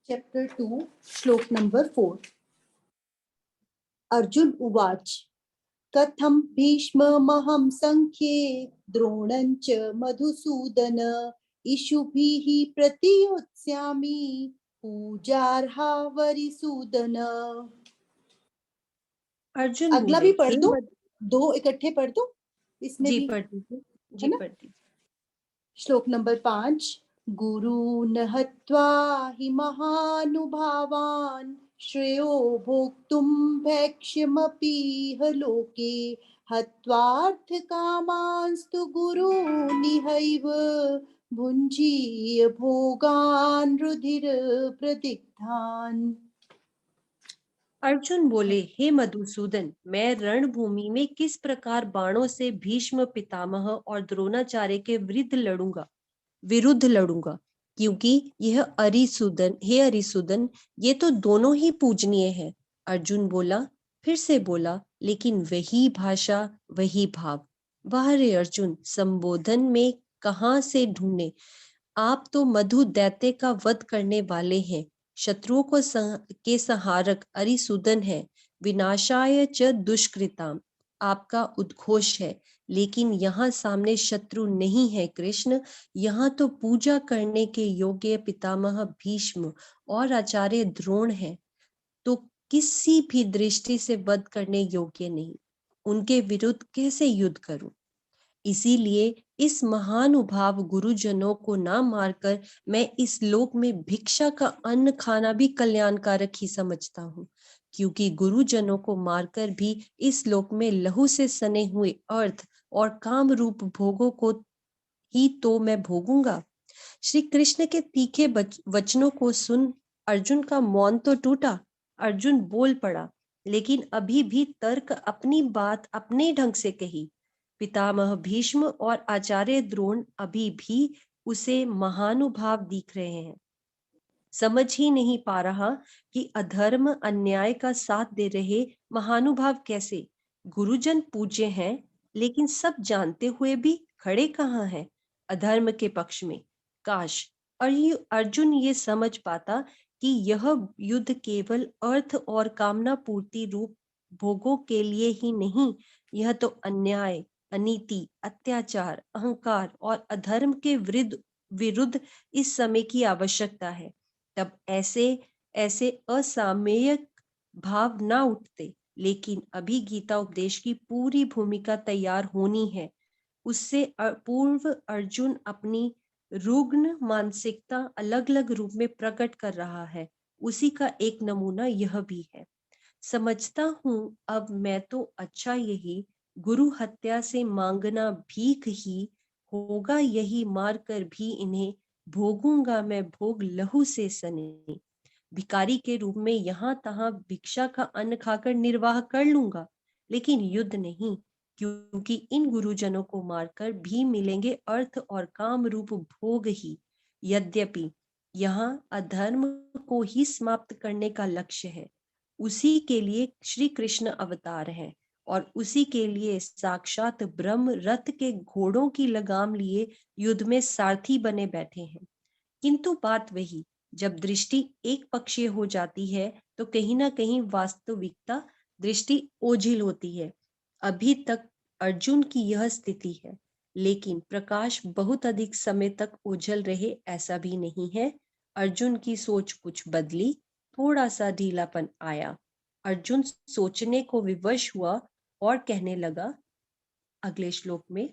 Chapter 2, Shlok number 4. Arjun Uvaч Katham Bhishmamaham Sankhye Dronancha Madhusudan Ishubhihi Pratiyotsyami Pujarha Varisudana. Arjun अगला बोले, भी पढ़ दो, दो इकट्ठे पढ़ दो इसमें जी भी पढ़ दीजिए, जी है ना? पढ़ दीजिए। श्लोक नंबर 5. गुरून् हत्वा हि महानुभावान् श्रेयो भोक्तुं भैक्ष्यमपीह लोके हत्वार्थकामांस्तु गुरूनिहैव भुञ्जीय भोगान् रुधिर प्रदिग्धान्. अर्जुन बोले, हे मधुसूदन, मैं रणभूमि में किस प्रकार बाणों से भीष्म पितामह और द्रोणाचार्य के विरुद्ध लड़ूंगा, क्योंकि यह अरिसूदन, ये तो दोनों ही पूजनीय है। अर्जुन बोला, फिर से बोला, लेकिन वही भाषा वही भाव। वाह रे अर्जुन, संबोधन में कहाँ से ढूंढे? आप तो मधु दैत्य का वध करने वाले हैं, शत्रुओं के संहारक अरिसूदन है। विनाशाय च दुष्कृताम आपका उद्घोष है, लेकिन यहाँ सामने शत्रु नहीं है कृष्ण। यहाँ तो पूजा करने के योग्य पितामह भीष्म और आचार्य द्रोण है, तो किसी भी दृष्टि से वध करने योग्य नहीं। उनके विरुद्ध कैसे युद्ध करूं? इसीलिए इस महानुभाव गुरुजनों को ना मारकर मैं इस लोक में भिक्षा का अन्न खाना भी कल्याणकारक ही समझता हूँ, क्योंकि गुरुजनों को मारकर भी इस लोक में लहू से सने हुए अर्थ और काम रूप भोगों को ही तो मैं भोगूंगा। श्री कृष्ण के तीखे वचनों को सुन अर्जुन का मौन तो टूटा। अर्जुन बोल पड़ा, लेकिन अभी भी तर्क अपनी बात अपने ढंग से कही। पितामह भीष्म और आचार्य द्रोण अभी भी उसे महानुभाव दिख रहे हैं। समझ ही नहीं पा रहा कि अधर्म अन्याय का साथ दे रहे महानुभाव कैसे? गुरुजन पूज्य हैं, लेकिन सब जानते हुए भी खड़े कहाँ हैं अधर्म के पक्ष में? काश अर्जुन ये समझ पाता कि यह युद्ध केवल अर्थ और कामना पूर्ति रूप भोगों के लिए ही नहीं, यह तो अन्याय, अनीति, अत्याचार, अहंकार और अधर्म के विरुद्ध इस समय की आवश्यकता है। तब ऐसे असामयिक भाव ना उठते। लेकिन अभी गीता उपदेश की पूरी भूमिका तैयार होनी है। उससे पूर्व अर्जुन अपनी रुग्ण मानसिकता अलग अलग रूप में प्रकट कर रहा है। उसी का एक नमूना यह भी है। समझता हूँ अब मैं तो अच्छा यही गुरु हत्या से मांगना भीख ही होगा, यही मार कर भी इन्हें भोगूंगा मैं भोग लहू से सने। भिखारी के रूप में यहाँ तहाँ भिक्षा का अन्न खाकर निर्वाह कर लूंगा, लेकिन युद्ध नहीं, क्योंकि इन गुरुजनों को मारकर भी मिलेंगे अर्थ और काम रूप भोग ही। यद्यपि यहाँ अधर्म को ही समाप्त करने का लक्ष्य है, उसी के लिए श्री कृष्ण अवतार हैं और उसी के लिए साक्षात ब्रह्म रथ के घोड़ों की लगाम लिए युद्ध में सारथी बने बैठे हैं। किंतु बात वही, जब दृष्टि एक पक्षीय हो जाती है तो कहीं ना कहीं वास्तविकता दृष्टि ओझिल होती है। अभी तक अर्जुन की यह स्थिति है, लेकिन प्रकाश बहुत अधिक समय तक ओझल रहे ऐसा भी नहीं है। अर्जुन की सोच कुछ बदली, थोड़ा सा ढीलापन आया। अर्जुन सोचने को विवश हुआ और कहने लगा, अगले श्लोक में